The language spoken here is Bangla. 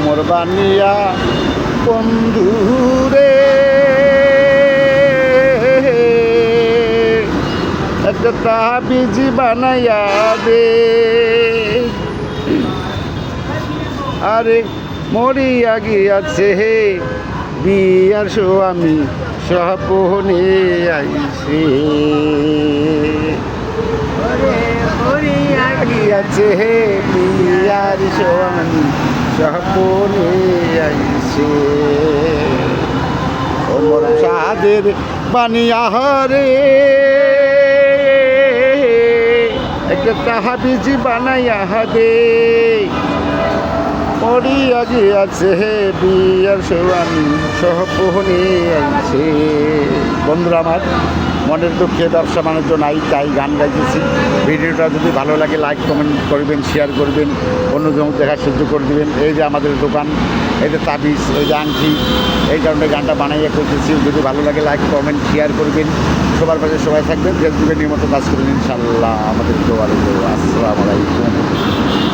মোর বানিয়া বন্ধুরে একটা তাবিজ বানাইয়া দে। আরে মরিয়া গিয়াছে হে বিয়ার স্বামী স্বপনে আইছে। মরিয়া গিয়াছে হে বিয়ার স্বামী স্বপনে আইছে। ওমর সাদের বানিয়া হরে একটা তাহাবিজ বানাইয়া দে। মরিয়া গিয়াছে হে বিয়ার স্বামী স্বপনে আইছে। বন্ধুরা আমার, মনের দুঃখে ব্যবসা বাণিজ্য নাই, তাই গান গাইতেছি। ভিডিওটা যদি ভালো লাগে লাইক কমেন্ট করবেন, শেয়ার করবেন, অন্যজন দেখার সুযোগ করে দেবেন। এই যে আমাদের দোকান, এই যে তাবিজ, এই যে আংটি, এই কারণে গানটা বানাইয়া করতেছি। যদি ভালো লাগে লাইক কমেন্ট শেয়ার করবেন, সবার পাশে সবাই থাকবেন, ফেসবুকে নিয়মিত কাজ করবেন ইনশাল্লাহ। আমাদের দোয়া রইল। আসসালামু আলাইকুম।